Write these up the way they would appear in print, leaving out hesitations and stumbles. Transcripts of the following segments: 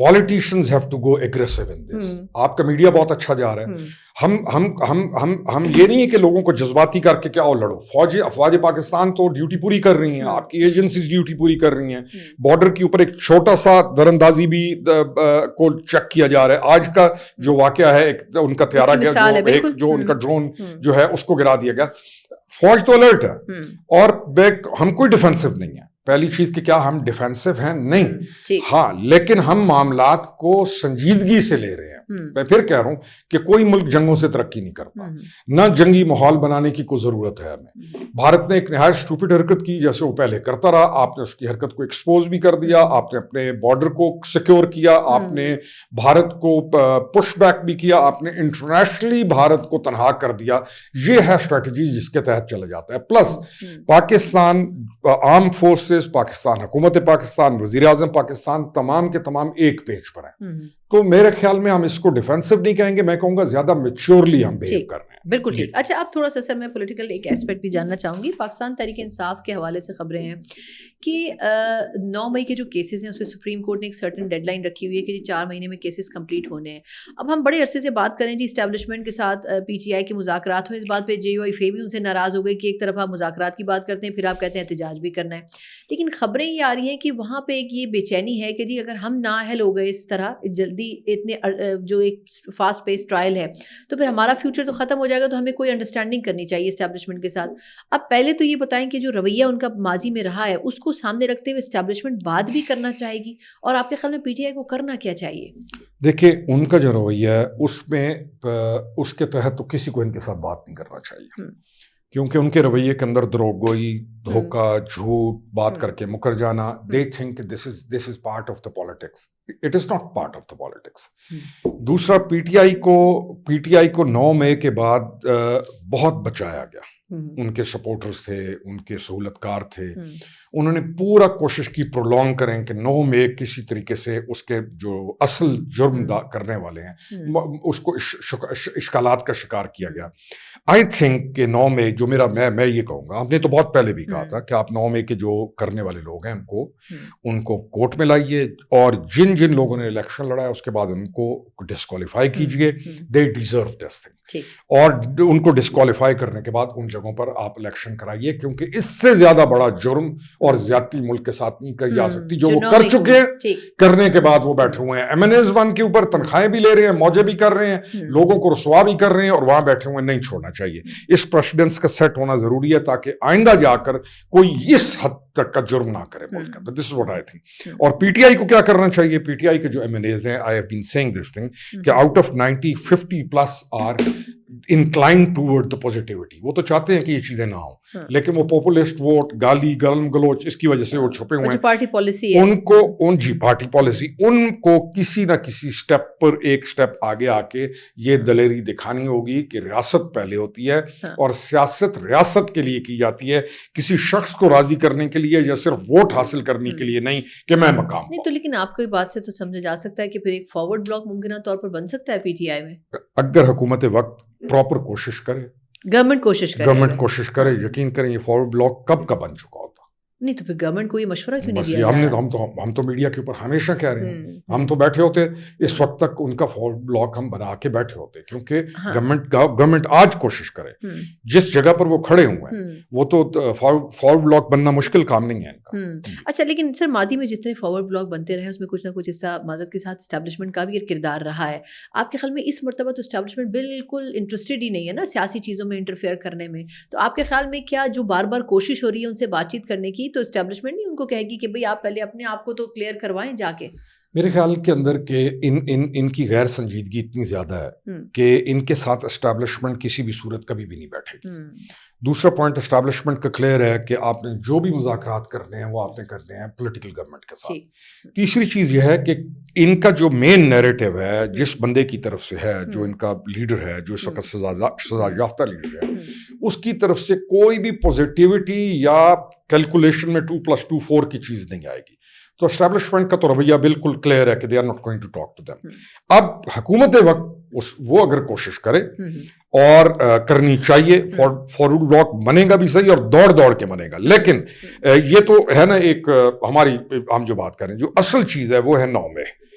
Politicians have to go aggressive in this. آپ کا media بہت اچھا جا رہا ہے. ہم یہ نہیں ہے کہ لوگوں کو جذباتی کر کے کیا اور لڑو. افواج پاکستان تو ڈیوٹی پوری کر رہی ہیں, آپ کی ایجنسیز ڈیوٹی پوری کر رہی ہیں. بارڈر کے اوپر ایک چھوٹا سا دراندازی بھی کو چیک کیا جا رہا ہے. آج کا جو واقعہ ہے, ان کا طیارہ گیا, جو ان کا ڈرون جو ہے اس کو گرا دیا گیا. فوج تو الرٹ ہے, اور ہم کوئی ڈیفینسو نہیں ہے. پہلی چیز کہ کیا ہم ڈیفینسو ہیں؟ نہیں. ہاں, لیکن ہم معاملات کو سنجیدگی سے لے رہے ہیں. میں پھر کہہ رہا ہوں کہ کوئی ملک جنگوں سے ترقی نہیں کرتا, نہ جنگی ماحول بنانے کی کوئی ضرورت ہے ہمیں. بھارت نے ایک نہایت اسٹوپڈ حرکت کی, جیسے وہ پہلے کرتا رہا. آپ نے اس کی حرکت کو ایکسپوز بھی کر دیا, آپ نے اپنے بارڈر کو سیکیور کیا, آپ نے بھارت کو پش بیک بھی کیا, آپ نے انٹرنیشنلی بھارت کو تنہا کر دیا. یہ ہے اسٹریٹجی جس کے تحت چلا جاتا ہے. Plus Pakistan arm forces, Pakistan حکومت پاکستان, وزیر اعظم پاکستان, تمام کے تمام ایک پیج پر ہیں. تو میرے خیال میں ہم اس کو ڈیفینسو نہیں کہیں گے, میں کہوں گا زیادہ میچورلی ہم بہیو کر رہے ہیں. بالکل ٹھیک. اچھا, اب تھوڑا سا سر میں پولیٹیکل ایک ایسپیکٹ بھی جاننا چاہوں گی. پاکستان تحریک انصاف کے حوالے سے خبریں ہیں کہ 9 مئی کے جو کیسز ہیں اس پہ سپریم کورٹ نے ایک سرٹن ڈیڈ لائن رکھی ہوئی ہے کہ 4 مہینے میں کیسز کمپلیٹ ہونے ہیں. اب ہم بڑے عرصے سے بات کریں جی اسٹیبلشمنٹ کے ساتھ پی ٹی آئی کے مذاکرات ہوئے, اس بات پہ جے یو آئی فے بھی ان سے ناراض ہو گئی کہ ایک طرف آپ مذاکرات کی بات کرتے ہیں, پھر آپ کہتے ہیں احتجاج بھی کرنا ہے. لیکن خبریں یہ آ رہی ہیں کہ وہاں پہ ایک یہ بے چینی ہے کہ جی اگر ہم نااہل ہو گئے اس طرح جلدی, اتنے جو ایک فاسٹ پیس ٹرائل ہے, تو پھر ہمارا فیوچر تو ختم ہو جائے گا. تو ہمیں کوئی انڈرسٹینڈنگ کرنی چاہیے اسٹیبلشمنٹ کے ساتھ. اب پہلے تو یہ بتائیں کہ جو رویہ ان کا ماضی میں رہا ہے اس کو سامنے رکھتے ہوئے اسٹیبلشمنٹ بات بھی کرنا چاہے گی, اور آپ کے خیال میں پی ٹی آئی کو کرنا کیا چاہیے؟ دیکھیں, ان کا جو رویہ ہے اس میں اس کے تحت تو کسی کو ان کے ساتھ بات نہیں کرنا چاہیے, کیونکہ ان کے رویے کے اندر دروغ گوئی, دھوکہ, جھوٹ بات کر کے مکر جانا. They think this is part of the politics. It is not part of the politics. دوسرا, پی ٹی آئی کو 9 مئی کے بعد بہت بچایا گیا. ان کے سپورٹرز تھے, ان کے سہولت کار تھے, انہوں نے پورا کوشش کی پرولونگ کریں کہ 9 مئی کسی طریقے سے اس کے جو اصل جرم کرنے والے ہیں اس کو اشکالات کا شکار کیا گیا. آئی تھنک کہ 9 مئی جو میں یہ کہوں گا, ہم نے تو بہت پہلے بھی کہا تھا کہ آپ 9 مئی کے جو کرنے والے لوگ ہیں ان کو کورٹ میں لائیے, اور جن لوگوں نے الیکشن لڑا ہے اس کے بعد ان کو ڈسکوالیفائی کیجیے. They deserve this thing. اور ان کو ڈسکوالیفائی کرنے کے بعد ان جگہوں پر آپ الیکشن کرائیے, کیونکہ اس سے زیادہ بڑا جرم اور زیادتی ملک کے ساتھ نہیں کی جا سکتی جو وہ کر چکے ہیں. کرنے کے بعد وہ بیٹھے ہوئے ہیں ایم این ایز 1 کے اوپر تنخواہیں بھی لے رہے ہیں, موجے بھی کر رہے ہیں, لوگوں کو رسوا بھی کر رہے ہیں, اور وہاں بیٹھے ہوئے نہیں چھوڑنا چاہیے. اس پریسیڈنس کا سیٹ ہونا ضروری ہے تاکہ آئندہ جا کر کوئی اس حد تک کا جرم نہ کرے ملک کے اندر. دس از واٹ آئی تھنک. اور پی ٹی آئی کو کیا کرنا چاہیے؟ پی ٹی آئی کے جو ایم این ایز ہیں, I have been seeing this thing کہ out of 90 50+ are inclined toward the positivity. وہ تو چاہتے ہیں کہ یہ چیزیں نہ ہوں, لیکن وہ پاپولسٹ ووٹ, گالی گلوچ, اس کی وجہ سے وہ چھپے ہوئے ہیں. پارٹی پالیسی ہے ان کو پارٹی پالیسی, ان کو کسی نہ کسی سٹیپ پر ایک سٹیپ آگے آ کے یہ دلیری دکھانی ہوگی کہ ریاست پہلے ہوتی ہے, اور سیاست ریاست کے لیے کی جاتی ہے, کسی شخص کو راضی کرنے کے لیے یا صرف ووٹ حاصل کرنے کے لیے نہیں کہ میں مقام نہیں. تو لیکن آپ کو بات سے تو سمجھا جا سکتا ہے کہ پھر ایک فارورڈ بلاک ممکنہ طور پر بن سکتا ہے پی ٹی آئی میں, اگر حکومت وقت پراپر کوشش کرے, گورنمنٹ کوشش کرے. یقین کریں یہ فارورڈ بلاک کب کا بن چکا ہوتا. نہیں تو پھر گورنمنٹ کو یہ مشورہ کیوں نہیں دیا جا رہا؟ ہم تو میڈیا کے اوپر ہمیشہ کہہ رہے ہیں, ہم تو بیٹھے ہوتے اس وقت تک ان کا فارورڈ بلاک ہم بنا کے بیٹھے ہوتے, کیونکہ گورنمنٹ آج کوشش کرے جس جگہ پر وہ کھڑے ہوئے ہیں, وہ تو فارورڈ بلاک بننا مشکل کام نہیں ہے ان کا. اچھا, لیکن سر ماضی میں جتنے فارورڈ بلاک بنتے رہے اس میں کچھ نہ کچھ حصہ معذرت کے ساتھ اسٹیبلشمنٹ کا بھی ایک کردار رہا ہے. آپ کے خیال میں اس مرتبہ تو اسٹیبلشمنٹ بالکل انٹرسٹڈ ہی نہیں ہے نا سیاسی چیزوں میں انٹرفیئر کرنے میں, تو آپ کے خیال میں کیا جو بار بار کوشش ہو رہی ہے ان سے بات چیت کرنے کی, تو اسٹیبلشمنٹ نہیں ان کو کہے گی کہ بھئی آپ پہلے اپنے آپ کو تو کلیئر کروائیں جا کے؟ میرے خیال کے اندر کہ ان کی غیر سنجیدگی اتنی زیادہ ہے کہ ان کے ساتھ اسٹیبلشمنٹ کسی بھی صورت کبھی بھی نہیں بیٹھے گی. دوسرا پوائنٹ اسٹیبلشمنٹ کا کلیئر ہے کہ آپ نے جو بھی مذاکرات کرنے ہیں وہ آپ نے کرنے ہیں پولیٹیکل گورنمنٹ کے ساتھ. تیسری چیز یہ ہے کہ ان کا جو مین نیریٹو ہے جس بندے کی طرف سے ہے, جو ان کا لیڈر ہے, جو اس وقت سزا یافتہ لیڈر ہے, اس کی طرف سے کوئی بھی پوزیٹیوٹی یا کیلکولیشن میں 2+2 4 کی چیز نہیں آئے گی. تو اسٹیبلشمنٹ کا تو رویہ بالکل کلیئر ہے کہ they are not going to talk to them. اب حکومت وقت وہ اگر کوشش کرے اور کرنی چاہیے, فارورڈ بلاک بنے گا بھی صحیح اور دوڑ کے بنے گا. لیکن یہ تو ہے نا ایک ہماری ہم جو بات کریں جو اصل چیز ہے وہ ہے 9 مئی.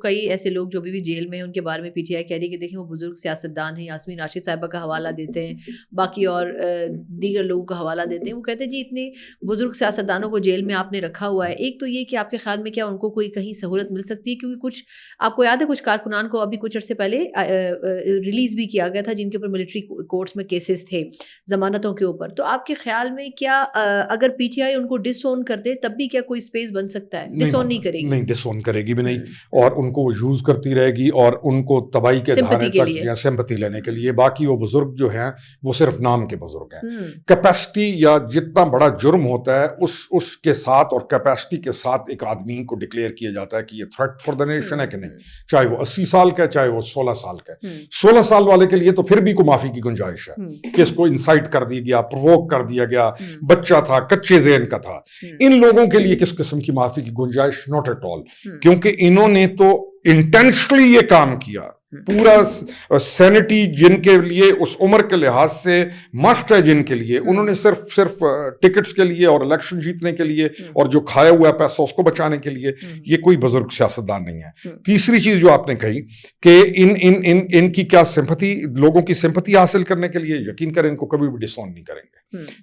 کئی ایسے لوگ جو ابھی بھی جیل میں ہیں ان کے بارے میں پی ٹی آئی کہہ رہی ہے کہ دیکھیں وہ بزرگ سیاستدان ہیں, یاسمین راشد صاحبہ کا حوالہ دیتے ہیں, باقی اور دیگر لوگوں کا حوالہ دیتے ہیں. وہ کہتے ہیں جی اتنے بزرگ سیاستدانوں کو جیل میں آپ نے رکھا ہوا ہے. ایک تو یہ کہ آپ کے خیال میں کیا ان کو کوئی کہیں سہولت مل سکتی ہے, کیونکہ کچھ آپ کو یاد ہے کچھ کارکنان کو ابھی کچھ عرصے پہلے ریلیز بھی کیا گیا تھا جن کے اوپر ملٹری کورٹس میں کیسز تھے ضمانتوں کے اوپر. تو آپ کے خیال میں کیا اگر پی ٹی آئی ان کو ڈس اون کر دے تب بھی کیا کوئی اسپیس بن سکتا ہے؟ ڈس اون نہیں کرے گی, نہیں ڈس اون کرے گی بھی نہیں, اور ان کو وہ یوز کرتی رہے گی اور ان کو تباہی کے دھارے تک یا سمپتی لینے کے لیے. باقی وہ بزرگ جو ہیں وہ صرف نام کے بزرگ ہیں. کیپیسٹی یا جتنا بڑا جرم ہوتا ہے اس کے ساتھ اور کیپیسٹی کے ساتھ ایک آدمی کو ڈکلیئر کیا جاتا ہے کہ یہ تھریٹ فار دا نیشن ہے کہ نہیں, چاہے وہ 80 سال کا ہے چاہے وہ 16 سال کا ہے. 16 سال والے کے لیے تو پھر بھی کوئی معافی کی گنجائش ہے کہ اس کو انسائٹ کر دیا گیا, پرووک کر دیا گیا, بچہ تھا, کچے ذہن کا تھا. ان لوگوں کے لیے کس قسم کی معافی کی گنجائش؟ ناٹ ایٹ آل, کیونکہ انہوں نے تو انٹینشنلی یہ کام کیا. پورا سینٹی جن کے لیے اس عمر کے لحاظ سے مسٹ ہے, جن کے لیے انہوں نے صرف ٹکٹس کے لیے اور الیکشن جیتنے کے لیے اور جو کھایا ہوا پیسہ اس کو بچانے کے لیے, یہ کوئی بزرگ سیاستدان نہیں ہے. تیسری چیز جو آپ نے کہی کہ ان کی کیا سمپتھی, لوگوں کی سمپتھی حاصل کرنے کے لیے یقین کریں ان کو کبھی بھی ڈس اون نہیں کریں گے,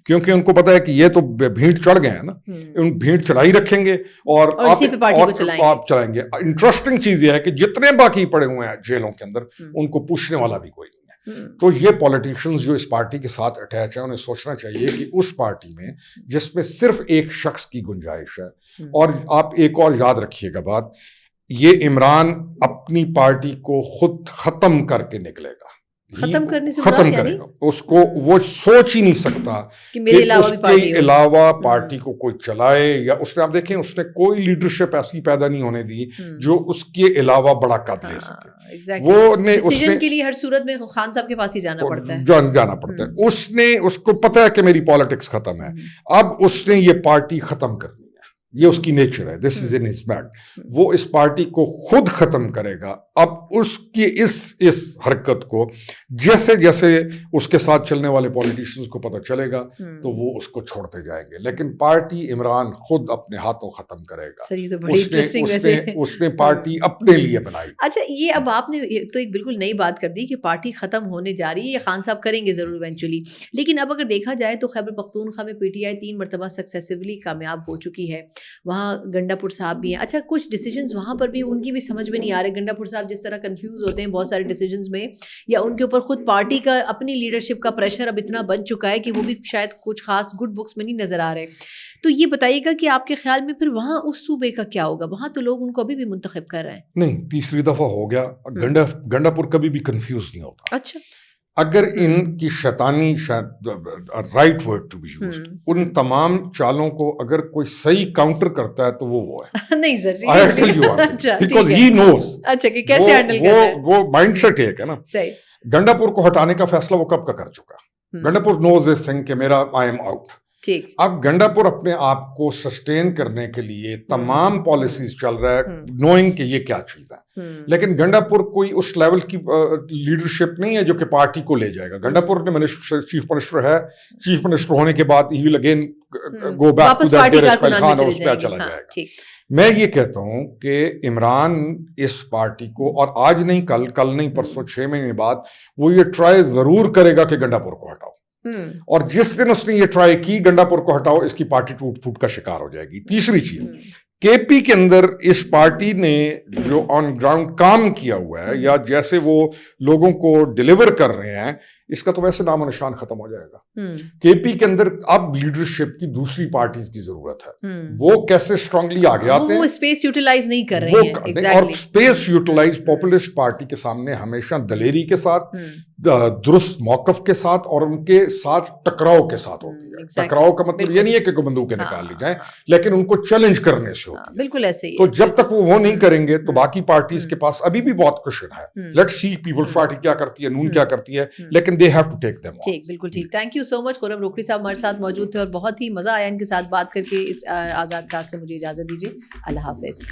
کیونکہ ان کو پتا ہے کہ یہ تو بھیڑ چڑھ گئے ہیں نا, ان بھیڑ چڑھائی رکھیں گے اور آپ چلائیں گے. انٹرسٹنگ چیز یہ ہے کہ جتنے باقی پڑے ہوئے ہیں جیلوں کے اندر ان کو پوچھنے والا بھی کوئی نہیں ہے. تو یہ پولیٹیشنز جو اس پارٹی کے ساتھ اٹیچ ہیں انہیں سوچنا چاہیے کہ اس پارٹی میں جس میں صرف ایک شخص کی گنجائش ہے, اور آپ ایک اور یاد رکھیے گا بات, یہ عمران اپنی پارٹی کو خود ختم کر کے نکلے گا, ختم کرنے سے ختم کرے گا. اس کو وہ سوچ ہی نہیں سکتا کہ اس کے علاوہ پارٹی کو کوئی چلائے, یا اس نے آپ دیکھیں اس نے کوئی لیڈرشپ ایسی پیدا نہیں ہونے دی جو اس کے علاوہ بڑا قد لے سکے. وہ ڈیسیژن کے لیے ہر صورت میں خان صاحب کے پاس ہی جانا پڑتا ہے. اس کو پتا ہے کہ میری پالیٹکس ختم ہے, اب اس نے یہ پارٹی ختم کرنی ہے, یہ اس کی نیچر ہے, دس از ان ہز بیڈ. وہ اس پارٹی کو خود ختم کرے گا. اب اس کی اس حرکت کو جیسے جیسے اس کے ساتھ چلنے والے پولیٹیشنز کو پتہ چلے گا تو وہ اس کو چھوڑتے جائیں گے, لیکن پارٹی عمران خود اپنے ہاتھوں ختم کرے گا. اس نے پارٹی اپنے لیے بنائی. اچھا, یہ اب آپ نے تو ایک بالکل نئی بات کر دی کہ پارٹی ختم ہونے جا رہی ہے, یہ خان صاحب کریں گے ضرور ایونچولی, لیکن اب اگر دیکھا جائے تو خیبر پختونخوا میں پی ٹی آئی 3 مرتبہ سکسیسفلی کامیاب ہو چکی ہے. وہاں گنڈا پور صاحب بھی ہیں. اچھا, کچھ ڈیسیجنز وہاں پر بھی ان کی بھی سمجھ میں نہیں آ رہے. گنڈا پور صاحب جس طرح کنفیوز ہوتے ہیں بہت سارے ڈیسیجنز میں, یا ان کے اوپر خود پارٹی کا اپنی لیڈرشپ کا پریشر اب اتنا بن چکا ہے کہ وہ بھی شاید کچھ خاص گڈ بکس میں نہیں نظر آ رہے. تو یہ بتائیے گا کہ آپ کے خیال میں پھر وہاں اس صوبے کا کیا ہوگا؟ وہاں تو لوگ ان کو ابھی بھی منتخب کر رہے ہیں. نہیں, تیسری دفعہ ہو گیا. گنڈا پور کبھی بھی کنفیوز نہیں ہوتا. اچھا, اگر ان کی شیطانی right word to be used, ان تمام چالوں کو اگر کوئی صحیح کاؤنٹر کرتا ہے تو وہ ہے. نہیں سر, بیکاز ہی نوز. اچھا, کہ کیسے ہینڈل کرنا ہے. وہ مائنڈ سیٹ ایک ہے نا. صحیح. گنڈا پور کو ہٹانے کا فیصلہ وہ کب کا کر چکا. گنڈا پور نوز دس تھنگ کہ میرا آئی ایم آؤٹ. اب گنڈا پور اپنے آپ کو سسٹین کرنے کے لیے تمام پالیسیز چل رہا ہے نوئنگ کہ یہ کیا چیز ہے, لیکن گنڈا پور کوئی اس لیول کی لیڈرشپ نہیں ہے جو کہ پارٹی کو لے جائے گا. گنڈا پور نے چیف منسٹر ہے, چیف منسٹر ہونے کے بعد ہی will again go back to that Ismail Khan اور اس پہ چلا جائے گا. میں یہ کہتا ہوں کہ عمران اس پارٹی کو, اور آج نہیں کل نہیں پرسوں 6 مہینے بعد وہ یہ ٹرائی ضرور کرے گا کہ گنڈا پور کو ہٹاؤ, اور جس دن اس نے یہ ٹرائی کی گنڈا پور کو ہٹاؤ, اس کی پارٹی ٹوٹ پھوٹ کا شکار ہو جائے گی. تیسری چیز, کے پی کے اندر اس پارٹی نے جو آن گراؤنڈ کام کیا ہوا ہے یا جیسے وہ لوگوں کو ڈیلیور کر رہے ہیں, اس کا تو ویسے نام و نشان ختم ہو جائے گا. کے پی کے اندر اب لیڈرشپ کی دوسری پارٹیز کی ضرورت ہے. وہ کیسے اسٹرانگلی آگے آتے ہیں, وہ اسپیس یوٹیلائز نہیں کر رہے ہیں, اور اسپیس یوٹیلائز پاپولسٹ پارٹی کے سامنے ہمیشہ دلیری کے ساتھ, درست موقف کے ساتھ اور ان کے ساتھ ٹکراؤ کے ساتھ ہوتی ہے. ٹکراؤ کا مطلب یہ نہیں ہے کہ کوئی بندوقیں نکال لی جائیں, لیکن ان کو چیلنج کرنے سے ہوتی ہے. بالکل ایسے ہی. تو جب تک وہ نہیں کریں گے تو باقی پارٹیز کے پاس ابھی بھی بہت کوشچن ہے. لیٹس سی پیپلز پارٹی کیا کرتی ہے, نون کیا کرتی ہے, لیکن they have to take them on. ٹھیک, بالکل ٹھیک. تھینک یو سو مچ. خرم روکڑی صاحب ہمارے ساتھ موجود تھے اور بہت ہی مزہ آیا ان کے ساتھ بات کر کے. اس آزاد کاسٹ سے مجھے اجازت دیجیے. اللہ حافظ.